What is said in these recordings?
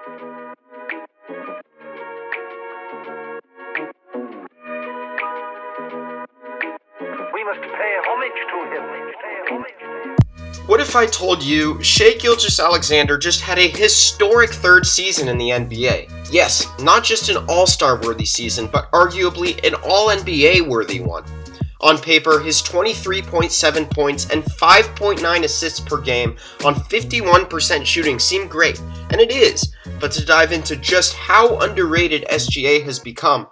We must pay homage to him. What if I told you Shai Gilgeous-Alexander just had a historic third season in the NBA? Yes, not just an all-star worthy season, but arguably an all-NBA worthy one. On paper, his 23.7 points and 5.9 assists per game on 51% shooting seem great, and it is, but to dive into just how underrated SGA has become,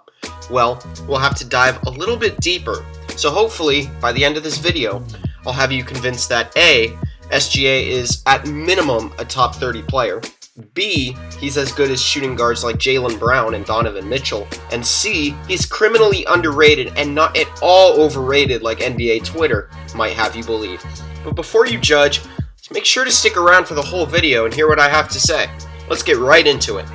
well, we'll have to dive a little bit deeper. So hopefully, by the end of this video, I'll have you convinced that A, SGA is at minimum a top 30 player, B, he's as good as shooting guards like Jaylen Brown and Donovan Mitchell, and C, he's criminally underrated and not at all overrated like NBA Twitter might have you believe. But before you judge, make sure to stick around for the whole video and hear what I have to say. Let's get right into it.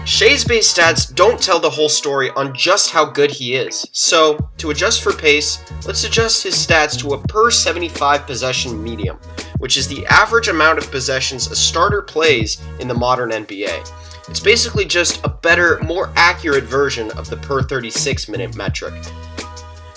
Shai's base stats don't tell the whole story on just how good he is, so to adjust for pace, let's adjust his stats to a per 75 possession medium, which is the average amount of possessions a starter plays in the modern NBA. It's basically just a better, more accurate version of the per 36 minute metric.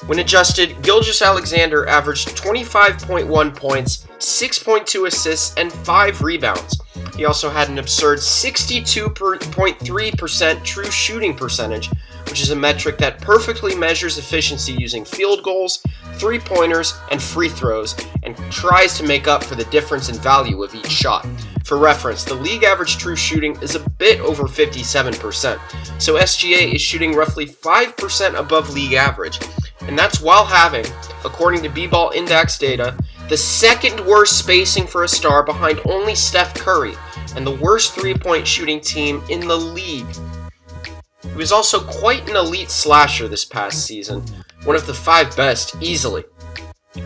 When adjusted, Gilgeous-Alexander averaged 25.1 points, 6.2 assists, and 5 rebounds. He also had an absurd 62.3% true shooting percentage, which is a metric that perfectly measures efficiency using field goals, three-pointers, and free throws, and tries to make up for the difference in value of each shot. For reference, the league average true shooting is a bit over 57%, so SGA is shooting roughly 5% above league average, and that's while having, according to B-Ball Index data, the second worst spacing for a star behind only Steph Curry, and the worst three-point shooting team in the league. He was also quite an elite slasher this past season, one of the 5 best, easily.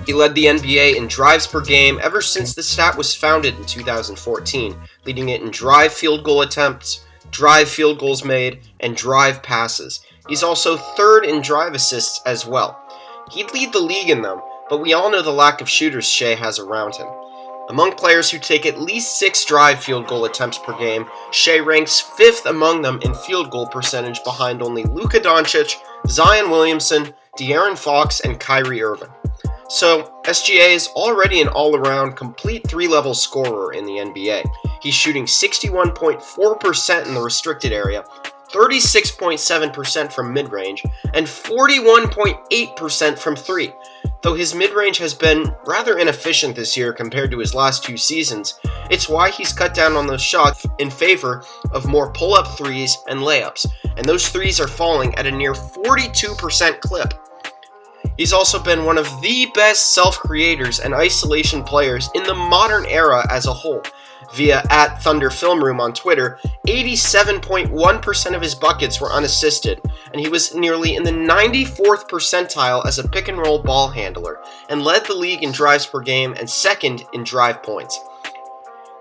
He led the NBA in drives per game ever since the stat was founded in 2014, leading it in drive field goal attempts, drive field goals made, and drive passes. He's also 3rd in drive assists as well. He'd lead the league in them, but we all know the lack of shooters Shai has around him. Among players who take at least 6 drive field goal attempts per game, Shai ranks 5th among them in field goal percentage behind only Luka Doncic, Zion Williamson, De'Aaron Fox, and Kyrie Irving. So, SGA is already an all-around complete 3-level scorer in the NBA. He's shooting 61.4% in the restricted area, 36.7% from mid-range, and 41.8% from 3. Though his mid-range has been rather inefficient this year compared to his last 2 seasons, it's why he's cut down on those shots in favor of more pull-up threes and layups, and those threes are falling at a near 42% clip. He's also been one of the best self-creators and isolation players in the modern era as a whole. Via @ThunderFilmRoom on Twitter, 87.1% of his buckets were unassisted, and he was nearly in the 94th percentile as a pick-and-roll ball handler, and led the league in drives per game and 2nd in drive points.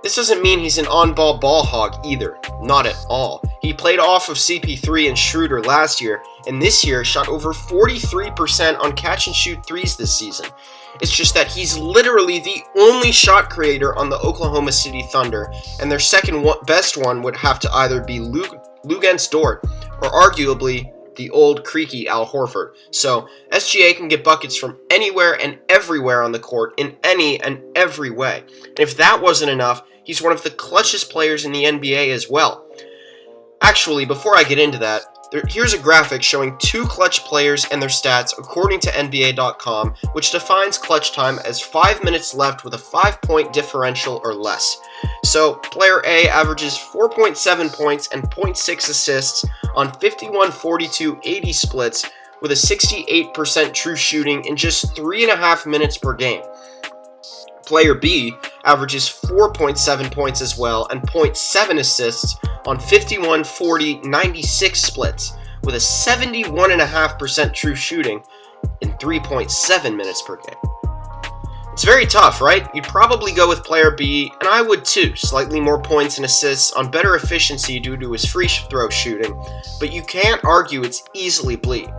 This doesn't mean he's an on-ball ball hog either, not at all. He played off of CP3 and Schroeder last year, and this year shot over 43% on catch-and-shoot threes this season. It's just that he's literally the only shot creator on the Oklahoma City Thunder, and their second best one would have to either be Luguentz Dort or arguably the old creaky Al Horford. So SGA can get buckets from anywhere and everywhere on the court in any and every way. And if that wasn't enough, he's one of the clutchest players in the NBA as well. Actually, before I get into that, here's a graphic showing 2 clutch players and their stats according to NBA.com, which defines clutch time as 5 minutes left with a 5-point differential or less. So, player A averages 4.7 points and 0.6 assists on 51-42-80 splits with a 68% true shooting in just 3.5 minutes per game. Player B averages 4.7 points as well and 0.7 assists on 51-40-96 splits with a 71.5% true shooting in 3.7 minutes per game. It's very tough, right? You'd probably go with player B, and I would too. Slightly more points and assists on better efficiency due to his free throw shooting, but you can't argue it's easily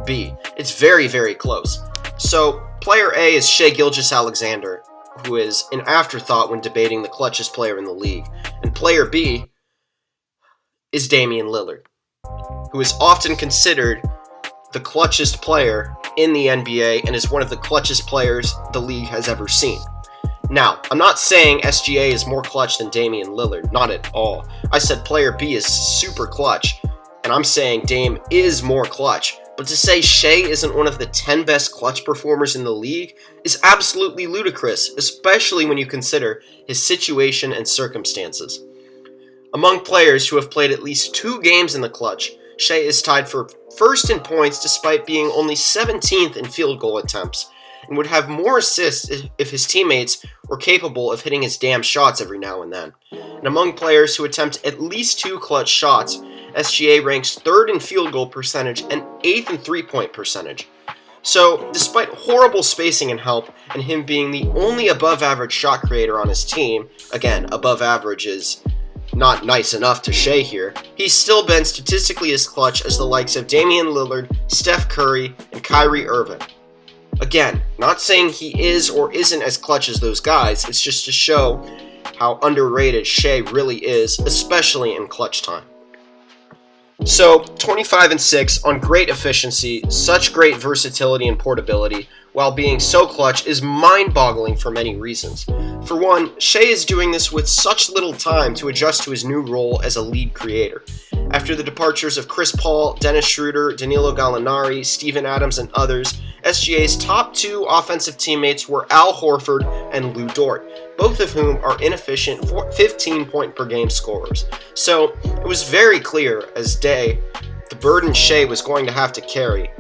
B. It's very, very close. So, player A is Shai Gilgeous-Alexander, who is an afterthought when debating the clutchest player in the league. And player B is Damian Lillard, who is often considered the clutchest player in the NBA and is one of the clutchest players the league has ever seen. Now, I'm not saying SGA is more clutch than Damian Lillard, not at all. I said player B is super clutch, and I'm saying Dame is more clutch. But to say Shai isn't one of the 10 best clutch performers in the league is absolutely ludicrous, especially when you consider his situation and circumstances. Among players who have played at least 2 games in the clutch, Shai is tied for first in points despite being only 17th in field goal attempts, and would have more assists if his teammates were capable of hitting his damn shots every now and then. And among players who attempt at least 2 clutch shots, SGA ranks 3rd in field goal percentage and 8th in 3-point percentage. So, despite horrible spacing and help, and him being the only above-average shot creator on his team, again, above average is not nice enough to Shai here, he's still been statistically as clutch as the likes of Damian Lillard, Steph Curry, and Kyrie Irving. Again, not saying he is or isn't as clutch as those guys, it's just to show how underrated Shai really is, especially in clutch time. So, 25-6 on great efficiency, such great versatility and portability, while being so clutch is mind-boggling for many reasons. For one, Shai is doing this with such little time to adjust to his new role as a lead creator. After the departures of Chris Paul, Dennis Schroeder, Danilo Gallinari, Steven Adams, and others, SGA's top 2 offensive teammates were Al Horford and Lou Dort, both of whom are inefficient 15-point-per-game scorers. So, it was very clear as day the burden Shai was going to have to carry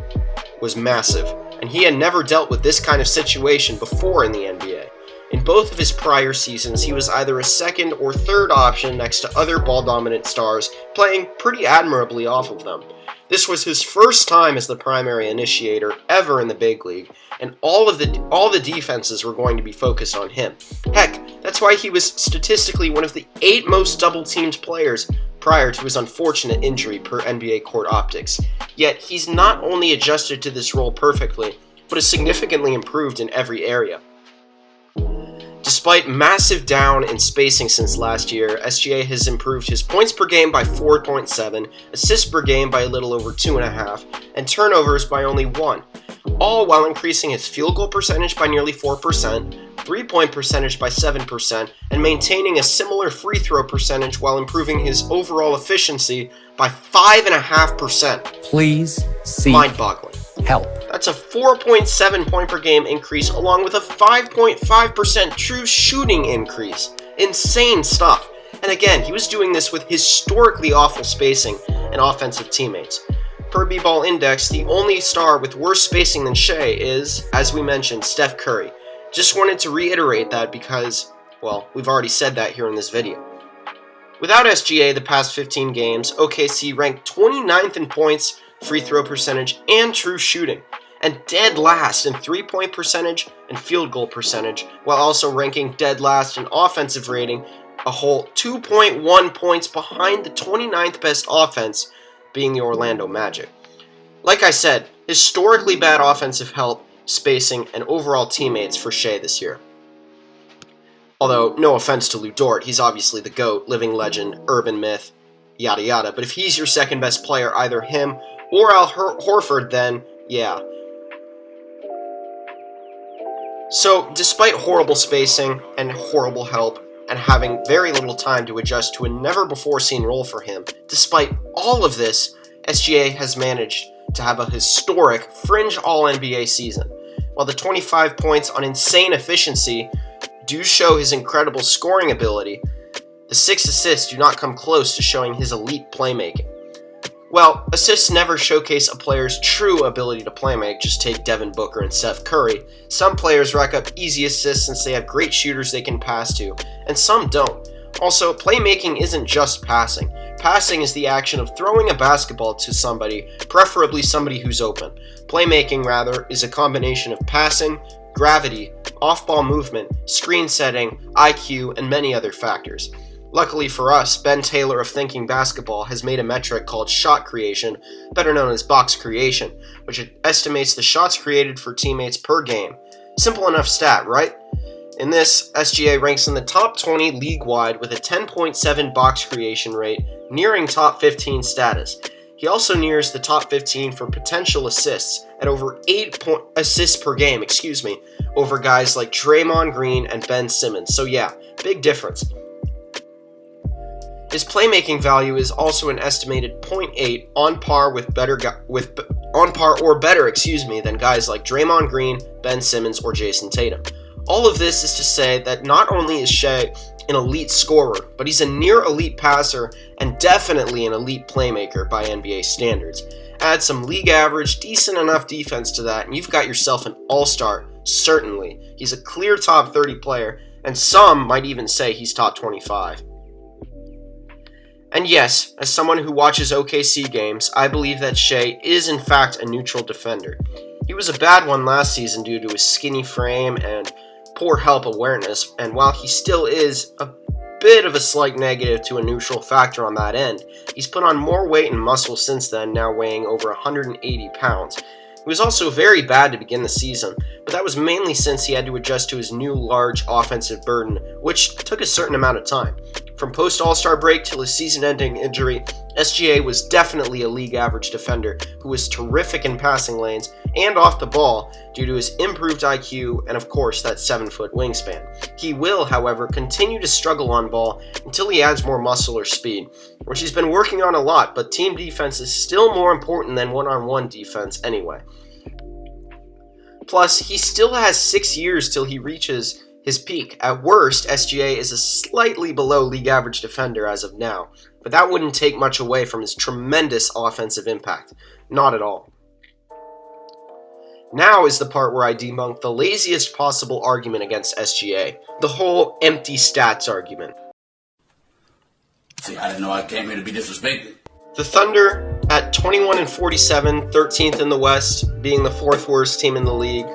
was massive, and he had never dealt with this kind of situation before in the NBA. In both of his prior seasons, he was either a second or third option next to other ball-dominant stars, playing pretty admirably off of them. This was his first time as the primary initiator ever in the big league, and all the defenses were going to be focused on him. Heck, that's why he was statistically one of the 8 most double-teamed players prior to his unfortunate injury per NBA Court Optics. Yet, he's not only adjusted to this role perfectly, but has significantly improved in every area. Despite massive down in spacing since last year, SGA has improved his points per game by 4.7, assists per game by a little over 2.5, and turnovers by only 1, all while increasing his field goal percentage by nearly 4%, 3-point percentage by 7%, and maintaining a similar free throw percentage while improving his overall efficiency by 5.5%. Please seek mind-boggling. help. That's a 4.7 point per game increase along with a 5.5% true shooting increase. Insane stuff. And again, he was doing this with historically awful spacing and offensive teammates. Per B-Ball Index, the only star with worse spacing than Shai is, as we mentioned, Steph Curry. Just wanted to reiterate that because, well, we've already said that here in this video. Without SGA the past 15 games, OKC ranked 29th in points, free throw percentage, and true shooting, and dead last in 3-point percentage and field goal percentage, while also ranking dead last in offensive rating, a whole 2.1 points behind the 29th best offense, being the Orlando Magic. Like I said, historically bad offensive help, spacing, and overall teammates for Shai this year. Although, no offense to Lou Dort, he's obviously the GOAT, living legend, urban myth, yada yada, but if he's your second best player, either him or Al Horford, then yeah. So, despite horrible spacing and horrible help, and having very little time to adjust to a never-before-seen role for him, despite all of this, SGA has managed to have a historic fringe All-NBA season. While the 25 points on insane efficiency do show his incredible scoring ability, the 6 assists do not come close to showing his elite playmaking. Well, assists never showcase a player's true ability to playmake, just take Devin Booker and Steph Curry. Some players rack up easy assists since they have great shooters they can pass to, and some don't. Also, playmaking isn't just passing. Passing is the action of throwing a basketball to somebody, preferably somebody who's open. Playmaking, rather, is a combination of passing, gravity, off-ball movement, screen setting, IQ, and many other factors. Luckily for us, Ben Taylor of Thinking Basketball has made a metric called shot creation, better known as box creation, which estimates the shots created for teammates per game. Simple enough stat, right? In this, SGA ranks in the top 20 league-wide with a 10.7 box creation rate, nearing top 15 status. He also nears the top 15 for potential assists at over 8 assists per game, over guys like Draymond Green and Ben Simmons. So yeah, big difference. His playmaking value is also an estimated 0.8, on par or better than guys like Draymond Green, Ben Simmons, or Jason Tatum. All of this is to say that not only is Shai an elite scorer, but he's a near elite passer and definitely an elite playmaker by NBA standards. Add some league average, decent enough defense to that, and you've got yourself an all-star, certainly. He's a clear top 30 player, and some might even say he's top 25. And yes, as someone who watches OKC games, I believe that Shai is in fact a neutral defender. He was a bad one last season due to his skinny frame and poor help awareness, and while he still is a bit of a slight negative to a neutral factor on that end, he's put on more weight and muscle since then, now weighing over 180 pounds. He was also very bad to begin the season, but that was mainly since he had to adjust to his new large offensive burden, which took a certain amount of time. From post-All-Star break till his season-ending injury, SGA was definitely a league average defender who was terrific in passing lanes and off the ball due to his improved IQ and of course that 7-foot wingspan. He will, however, continue to struggle on ball until he adds more muscle or speed, which he's been working on a lot, but team defense is still more important than one-on-one defense anyway. Plus, he still has 6 years till he reaches his peak. At worst, SGA is a slightly below league average defender as of now, but that wouldn't take much away from his tremendous offensive impact. Not at all. Now is the part where I debunk the laziest possible argument against SGA, the whole empty stats argument. See, I didn't know I came here to be disrespected. The Thunder, at 21-47, 13th in the West, being the 4th worst team in the league.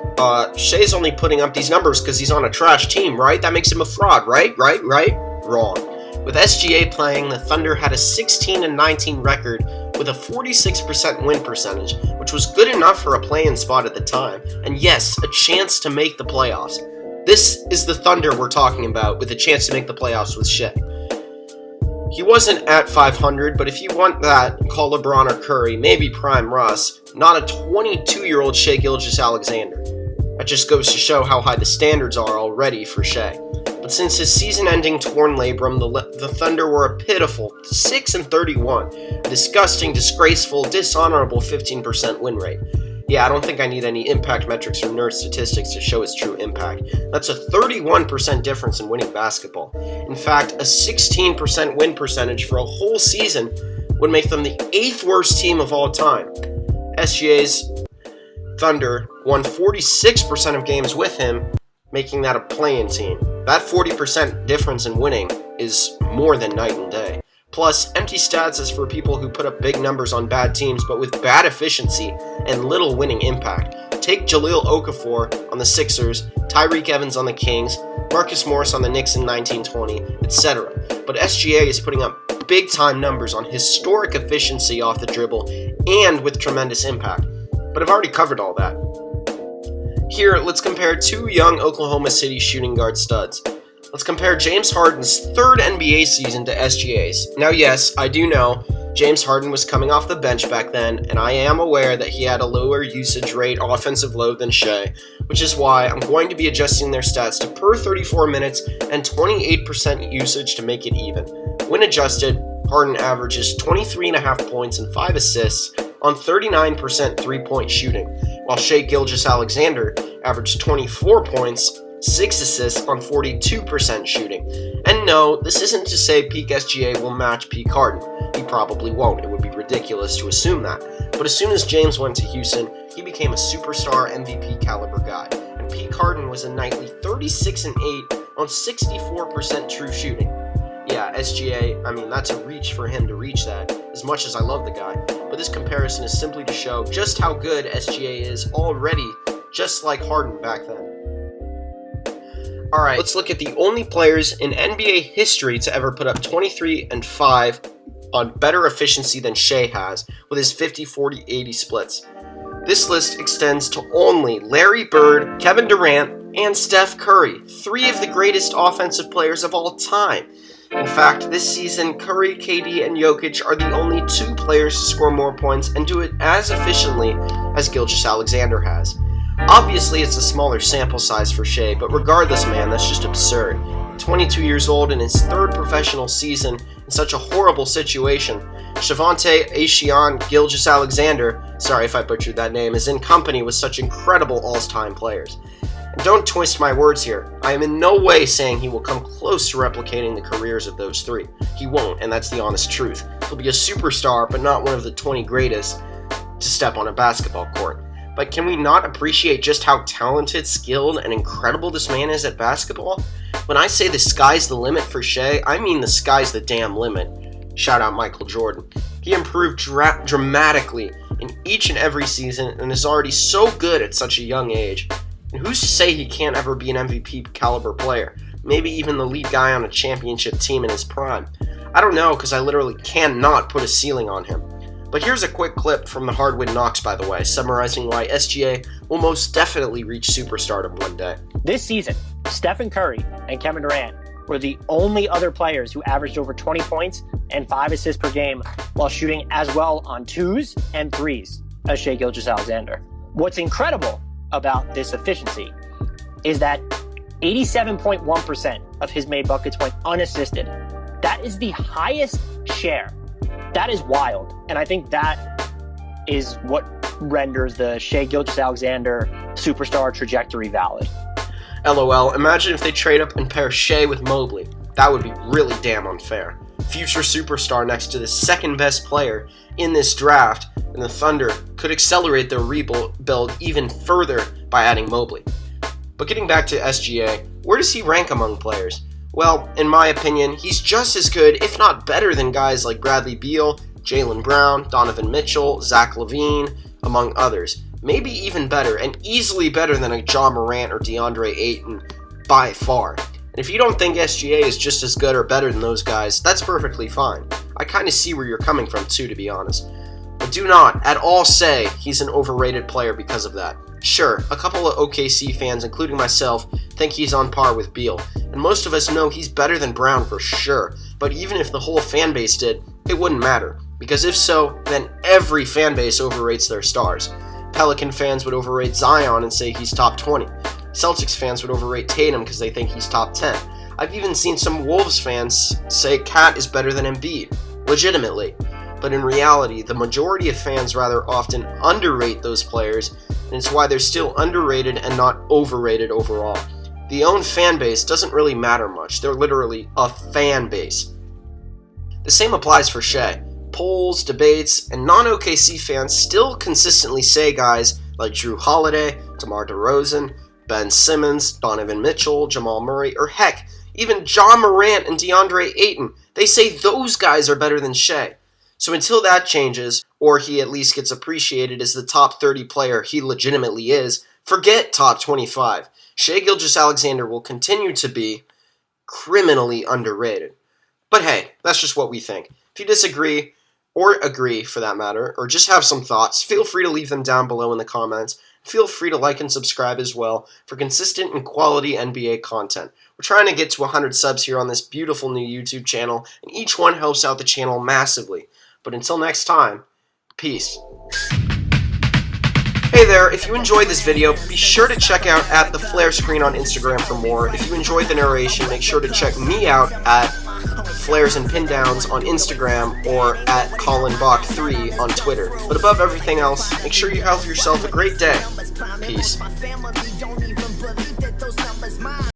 Shai's only putting up these numbers because he's on a trash team, right? That makes him a fraud, right? Wrong. With SGA playing, the Thunder had a 16-19 record with a 46% win percentage, which was good enough for a play-in spot at the time, and yes, a chance to make the playoffs. This is the Thunder we're talking about, with a chance to make the playoffs with Shai. He wasn't at 500, but if you want that, call LeBron or Curry, maybe Prime Russ, not a 22-year-old Shai Gilgeous-Alexander. That just goes to show how high the standards are already for Shai. But since his season-ending torn labrum, the Thunder were a pitiful 6-31, a disgusting, disgraceful, dishonorable 15% win rate. Yeah, I don't think I need any impact metrics or nerd statistics to show its true impact. That's a 31% difference in winning basketball. In fact, a 16% win percentage for a whole season would make them the 8th worst team of all time. SGA's Thunder won 46% of games with him, making that a play-in team. That 40% difference in winning is more than night and day. Plus, empty stats is for people who put up big numbers on bad teams but with bad efficiency and little winning impact. Take Jahlil Okafor on the Sixers, Tyreek Evans on the Kings, Marcus Morris on the Knicks in 1920, etc. But SGA is putting up big-time numbers on historic efficiency off the dribble and with tremendous impact. But I've already covered all that. Here, let's compare two young Oklahoma City shooting guard studs. Let's compare James Harden's 3rd NBA season to SGA's. Now yes, I do know James Harden was coming off the bench back then, and I am aware that he had a lower usage rate offensive load than Shai, which is why I'm going to be adjusting their stats to per 34 minutes and 28% usage to make it even. When adjusted, Harden averages 23.5 points and 5 assists on 39% three-point shooting, while Shai Gilgeous-Alexander averaged 24 points, 6 assists on 42% shooting. And no, this isn't to say peak SGA will match peak Harden. He probably won't. It would be ridiculous to assume that. But as soon as James went to Houston, he became a superstar MVP caliber guy. And peak Harden was a nightly 36-8 on 64% true shooting. Yeah, SGA, that's a reach for him to reach that, as much as I love the guy. But this comparison is simply to show just how good SGA is already, just like Harden back then. Alright, let's look at the only players in NBA history to ever put up 23 and 5 on better efficiency than Shai has, with his 50-40-80 splits. This list extends to only Larry Bird, Kevin Durant, and Steph Curry, 3 of the greatest offensive players of all time. In fact, this season, Curry, KD, and Jokic are the only 2 players to score more points and do it as efficiently as Gilgeous-Alexander has. Obviously, it's a smaller sample size for Shai, but regardless, man, that's just absurd. 22 years old in his 3rd professional season in such a horrible situation, Shavonte Ashion Gilgeous-Alexander, sorry if I butchered that name, is in company with such incredible all-time players. And don't twist my words here. I am in no way saying he will come close to replicating the careers of those 3. He won't, and that's the honest truth. He'll be a superstar, but not one of the 20 greatest to step on a basketball court. But can we not appreciate just how talented, skilled, and incredible this man is at basketball? When I say the sky's the limit for Shai, I mean the sky's the damn limit. Shout out Michael Jordan. He improved dramatically in each and every season and is already so good at such a young age. And who's to say he can't ever be an MVP caliber player? Maybe even the lead guy on a championship team in his prime. I don't know, because I literally cannot put a ceiling on him. But here's a quick clip from the Hardwood Knocks, by the way, summarizing why SGA will most definitely reach superstardom one day. This season, Stephen Curry and Kevin Durant were the only other players who averaged over 20 points and 5 assists per game while shooting as well on 2s and 3s as Shai Gilgeous-Alexander. What's incredible about this efficiency is that 87.1% of his made buckets went unassisted. That is the highest share. That is wild. And I think that is what renders the Shai Gilgeous-Alexander superstar trajectory valid. LOL, imagine if they trade up and pair Shai with Mobley. That would be really damn unfair. Future superstar next to the 2nd best player in this draft, and the Thunder could accelerate their rebuild even further by adding Mobley. But getting back to SGA, where does he rank among players? Well, in my opinion, he's just as good, if not better, than guys like Bradley Beal, Jaylen Brown, Donovan Mitchell, Zach LaVine, among others. Maybe even better, and easily better than a Ja Morant or DeAndre Ayton, by far. And if you don't think SGA is just as good or better than those guys, that's perfectly fine. I kind of see where you're coming from too, to be honest. But do not at all say he's an overrated player because of that. Sure, a couple of OKC fans, including myself, think he's on par with Beal, and most of us know he's better than Brown for sure, but even if the whole fan base did, it wouldn't matter, because if so, then every fan base overrates their stars. Pelican fans would overrate Zion and say he's top 20. Celtics fans would overrate Tatum because they think he's top 10. I've even seen some Wolves fans say Cat is better than Embiid, legitimately. But in reality, the majority of fans rather often underrate those players, and it's why they're still underrated and not overrated overall. The own fan base doesn't really matter much. They're literally a fan base. The same applies for Shai. Polls, debates, and non-OKC fans still consistently say guys like Drew Holiday, DeMar DeRozan, Ben Simmons, Donovan Mitchell, Jamal Murray, or heck, even Ja Morant and DeAndre Ayton, they say those guys are better than Shai. So until that changes, or he at least gets appreciated as the top 30 player he legitimately is, forget top 25. Shai Gilgeous-Alexander will continue to be criminally underrated. But hey, that's just what we think. If you disagree, or agree for that matter, or just have some thoughts, feel free to leave them down below in the comments. Feel free to like and subscribe as well for consistent and quality NBA content. We're trying to get to 100 subs here on this beautiful new YouTube channel, and each one helps out the channel massively. But until next time, peace. Hey there, if you enjoyed this video, be sure to check out @theflarescreen on Instagram for more. If you enjoyed the narration, make sure to check me out at Flares and Pin Downs on Instagram or at ColinBach3 on Twitter. But above everything else, make sure you have yourself a great day. Peace.